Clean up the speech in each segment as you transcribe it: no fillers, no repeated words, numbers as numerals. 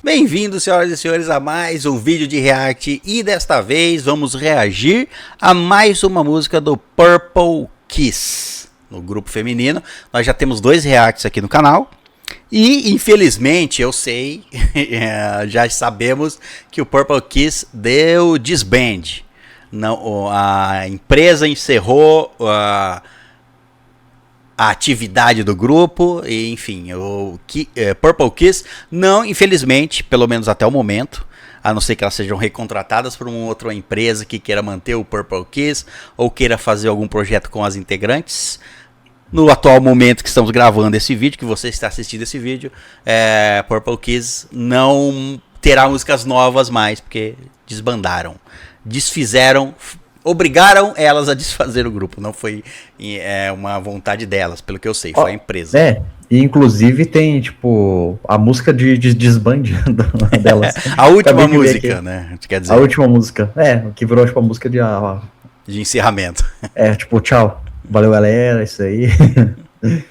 Bem-vindos, senhoras e senhores, a mais um vídeo de react e desta vez vamos reagir a mais uma música do Purple Kiss, no grupo feminino. Nós já temos 2 reacts aqui no canal e, infelizmente, eu sei, já sabemos que o Purple Kiss deu disband. Não, a empresa encerrou a atividade do grupo, e enfim, o Purple Kiss não, infelizmente, pelo menos até o momento, a não ser que elas sejam recontratadas por uma outra empresa que queira manter o Purple Kiss ou queira fazer algum projeto com as integrantes. No atual momento que estamos gravando esse vídeo, que você está assistindo esse vídeo, Purple Kiss não terá músicas novas mais, porque desbandaram, desfizeram, obrigaram elas a desfazer o grupo. Não foi uma vontade delas, pelo que eu sei, foi a empresa. E inclusive tem, tipo, a música de desband delas. A última música, né? Quer dizer, a última música, que virou, tipo, a música de encerramento. Tipo, tchau, valeu galera, isso aí. O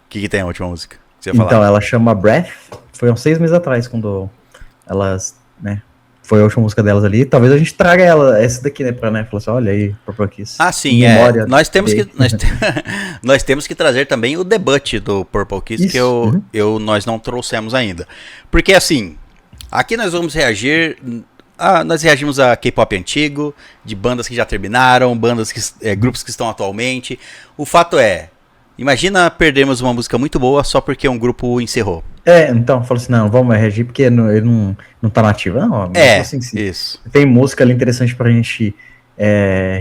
que tem a última música? Que você então, ela chama Breath, foi uns 6 meses atrás, quando elas, foi a última música delas ali. Talvez a gente traga essa daqui, pra, falar assim, olha aí, Purple Kiss. Ah, sim, nós temos nós temos que trazer também o debut do Purple Kiss, isso, que nós não trouxemos ainda. Porque, assim, aqui nós vamos reagir, nós reagimos a K-pop antigo, de bandas que já terminaram, grupos que estão atualmente. O fato imagina perdermos uma música muito boa só porque um grupo encerrou. Então, falo assim, não, vamos reagir porque ele não tá nativo. Não, assim, isso. Tem música ali interessante pra gente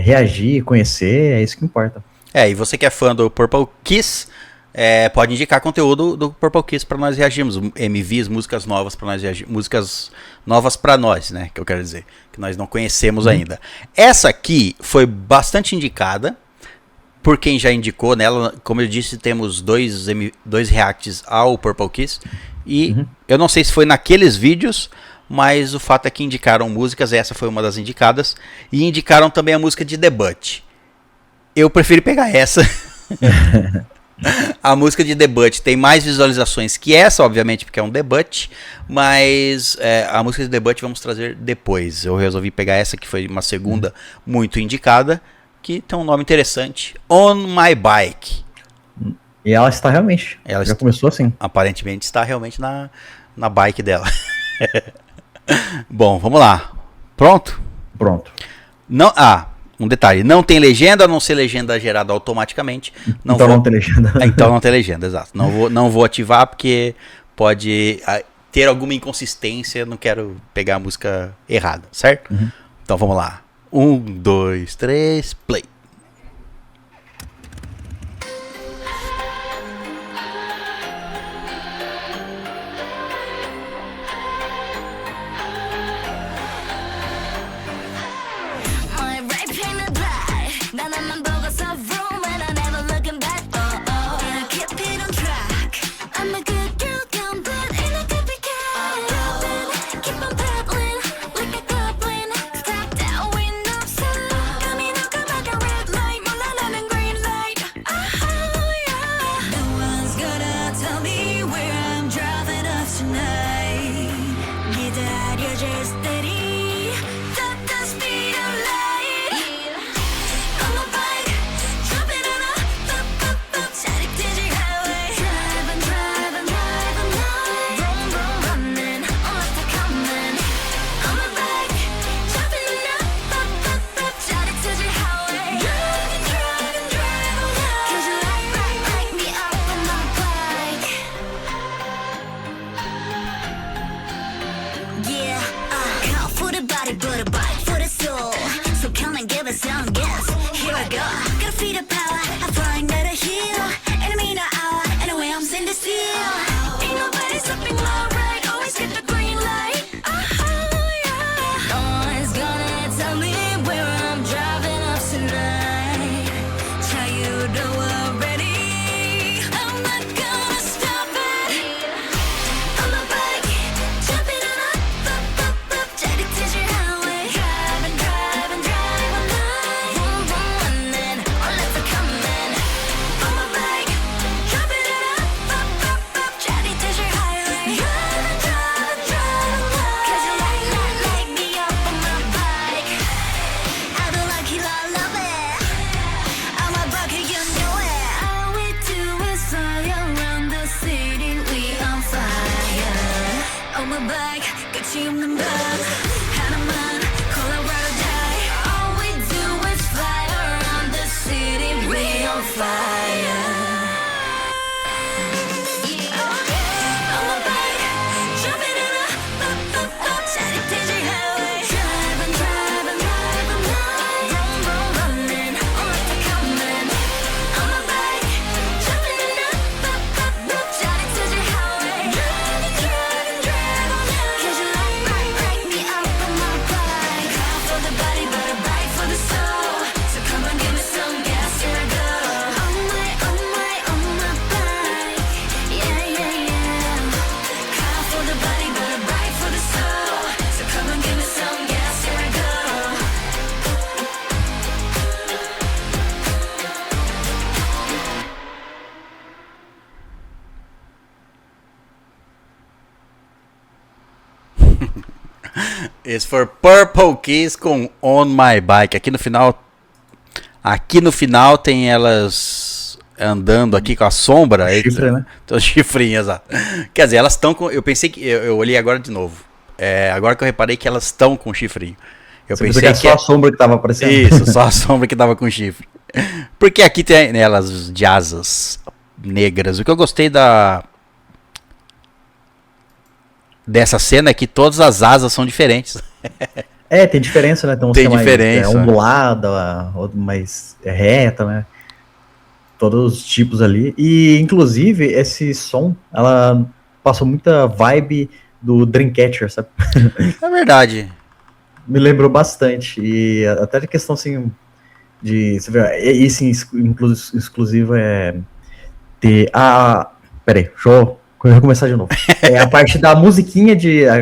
reagir, conhecer, é isso que importa. E você que é fã do Purple Kiss, pode indicar conteúdo do Purple Kiss pra nós reagirmos, MVs, músicas novas pra nós reagir, músicas novas pra nós, né, que eu quero dizer, que nós não conhecemos ainda. Essa aqui foi bastante indicada por quem já indicou nela. Como eu disse, temos dois reacts ao Purple Kiss. E eu não sei se foi naqueles vídeos, mas o fato é que indicaram músicas. Essa foi uma das indicadas. E indicaram também a música de debut. Eu prefiro pegar essa. A música de debut tem mais visualizações que essa, obviamente, porque é um debut. Mas a música de debut vamos trazer depois. Eu resolvi pegar essa, que foi uma segunda muito indicada, que tem um nome interessante, On My Bike. E ela está realmente, já começou assim. Aparentemente está realmente na bike dela. Bom, vamos lá. Pronto? Pronto. Não, um detalhe, não tem legenda, a não ser legenda gerada automaticamente. Não tem legenda. Então não tem legenda, exato. Não vou ativar porque pode ter alguma inconsistência, não quero pegar a música errada, certo? Então vamos lá. 1, 2, 3, play. Esse foi Purple Kiss com On My Bike. Aqui no final tem elas andando aqui com a sombra. Chifre, né? Então, chifrinhas, ó. Quer dizer, elas estão com... Eu pensei que... Eu olhei agora de novo. Agora que eu reparei que elas estão com chifrinho. Eu Você pensei que é só a sombra que tava aparecendo. Isso, só a sombra que tava com chifre. Porque aqui tem elas de asas negras. O que eu gostei dessa cena é que todas as asas são diferentes. Tem diferença, né? Tem diferença. Mais ondulada, outra mais reta, né? Todos os tipos ali. E, inclusive, esse som, ela passou muita vibe do Dreamcatcher, sabe? É verdade. Me lembrou bastante. E até a questão, assim, de... Você vê, esse exclusivo é ter Peraí, deixa eu começar de novo. A parte da musiquinha,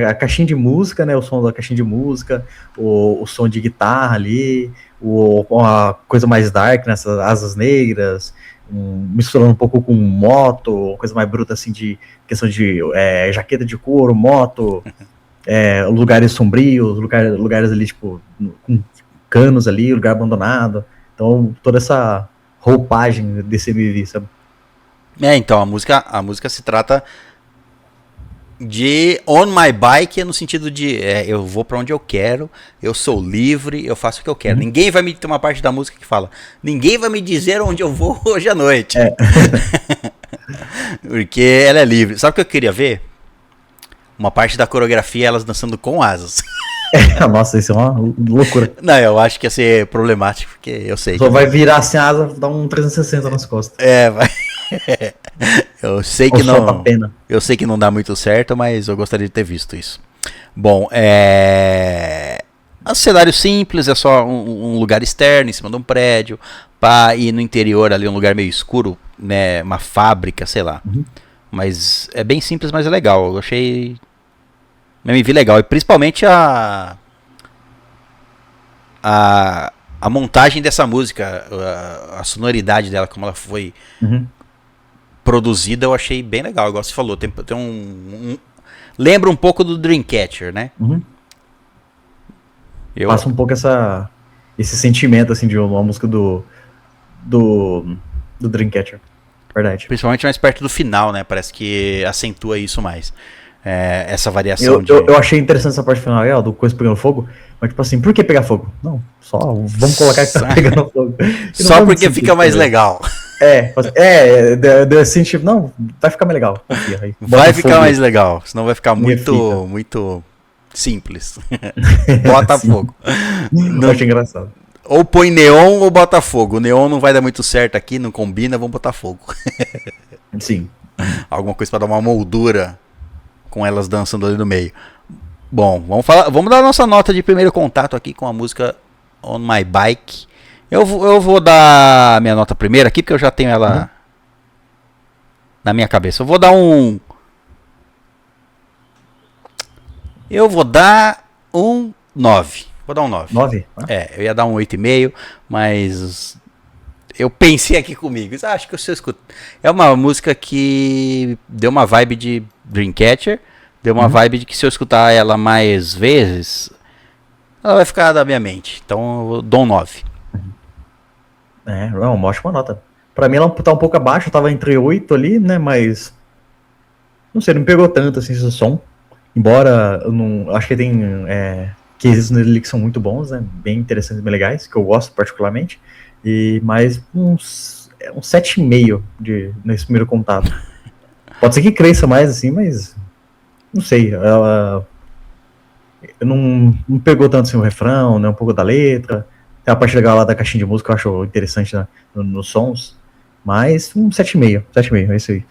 a caixinha de música, né? O som da caixinha de música, o som de guitarra ali, a coisa mais dark, nessas asas negras, misturando um pouco com moto, coisa mais bruta, assim, de questão de jaqueta de couro, moto, lugares sombrios, lugares ali, tipo, com canos ali, lugar abandonado. Então, toda essa roupagem desse MV, sabe? Então, a música se trata de On My Bike no sentido de eu vou pra onde eu quero, eu sou livre, eu faço o que eu quero. Ninguém vai me ter uma parte da música que fala, ninguém vai me dizer onde eu vou hoje à noite. Porque ela é livre. Sabe o que eu queria ver? Uma parte da coreografia, elas dançando com asas. Nossa, isso é uma loucura. Não, eu acho que ia ser problemático, porque eu sei. Só vai virar assim a asa, dar um 360 nas costas. Vai. Eu sei que não. Eu sei que não dá muito certo, mas eu gostaria de ter visto isso. Bom, um cenário simples, é só um lugar externo, em cima de um prédio, e no interior ali um lugar meio escuro, né, uma fábrica, sei lá. Mas é bem simples, mas é legal. Eu achei me vi legal, e principalmente a montagem dessa música, a sonoridade dela, como ela foi produzida, eu achei bem legal, igual você falou, tem lembra um pouco do Dreamcatcher, né? Passa um pouco esse sentimento, assim, de uma música do Dreamcatcher, verdade. Principalmente mais perto do final, né? Parece que acentua isso mais. Essa variação eu achei interessante essa parte final, do coisa pegando fogo, mas tipo assim, por que pegar fogo? Não, só vamos colocar que tá pegando fogo. Só porque fica mais legal. Deu assim, tipo, não, vai ficar mais legal. Confia, vai ficar mais legal, senão vai ficar muito simples. Bota fogo. Não achei engraçado. Ou põe neon ou bota fogo. O neon não vai dar muito certo aqui, não combina, vamos botar fogo. Sim. Alguma coisa pra dar uma moldura com elas dançando ali no meio. Bom, vamos dar a nossa nota de primeiro contato aqui com a música On My Bike. Eu vou dar a minha nota primeira aqui, porque eu já tenho ela na minha cabeça. Eu vou dar um 9. Vou dar um 9. 9? Eu ia dar um 8,5, mas eu pensei aqui comigo. Acho que se eu escuto. É uma música que deu uma vibe de Dreamcatcher, deu uma vibe de que se eu escutar ela mais vezes, ela vai ficar da minha mente. Então eu dou um 9. É uma ótima nota. Pra mim ela tá um pouco abaixo, eu tava entre 8 ali, né, mas não sei, não me pegou tanto assim esse som. Embora eu não. Acho que tem quesitos nele que são muito bons, né? Bem interessantes, bem legais, que eu gosto particularmente. E mais uns 7,5 nesse primeiro contato. Pode ser que cresça mais, assim, mas. Não sei. Ela. Não pegou tanto assim, o refrão, né? Um pouco da letra. Tem a parte legal lá da caixinha de música que eu acho interessante, né, nos sons. Mas um 7,5. 7,5, é isso aí.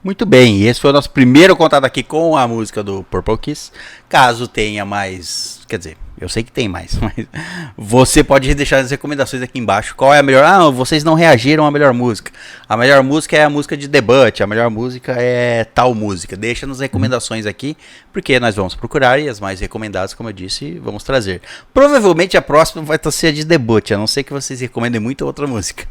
Muito bem, e esse foi o nosso primeiro contato aqui com a música do Purple Kiss. Caso tenha mais, quer dizer, eu sei que tem mais, mas você pode deixar as recomendações aqui embaixo. Qual é a melhor? Ah, vocês não reagiram à melhor música. A melhor música é a música de debut, a melhor música é tal música. Deixa nas recomendações aqui, porque nós vamos procurar e as mais recomendadas, como eu disse, vamos trazer. Provavelmente a próxima vai ser a de debut, a não ser que vocês recomendem muito outra música.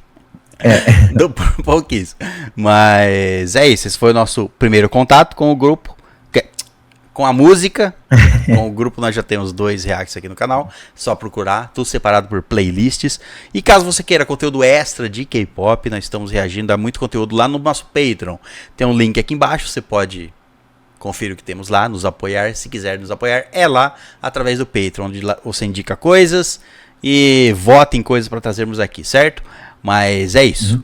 Do Purple Kiss. Mas é isso, esse foi o nosso primeiro contato com o grupo, com a música. Com o grupo nós já temos 2 reacts aqui no canal, só procurar, tudo separado por playlists. E caso você queira conteúdo extra de K-pop, nós estamos reagindo a muito conteúdo lá no nosso Patreon. Tem um link aqui embaixo, você pode conferir o que temos lá, nos apoiar. Se quiser nos apoiar, é lá através do Patreon, onde você indica coisas e vota em coisas para trazermos aqui, certo? Mas é isso.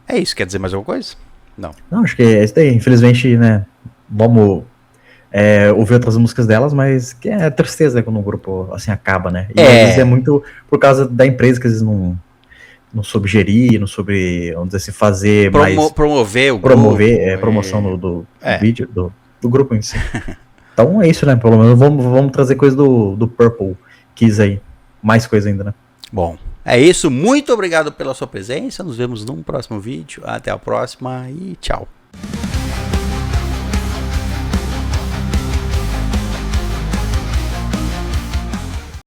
É isso, quer dizer mais alguma coisa? Não, acho que é isso daí. Infelizmente, né, vamos ouvir outras músicas delas, mas que é tristeza, né, quando um grupo assim acaba, né? E às vezes é muito por causa da empresa que às vezes não soube gerir, não soube, vamos dizer assim, fazer promover o grupo, promoção do vídeo, do grupo em si. Então é isso, né? Pelo menos vamos trazer coisa do Purple Kiss aí. Mais coisa ainda, né? Bom, é isso. Muito obrigado pela sua presença. Nos vemos num próximo vídeo. Até a próxima e tchau.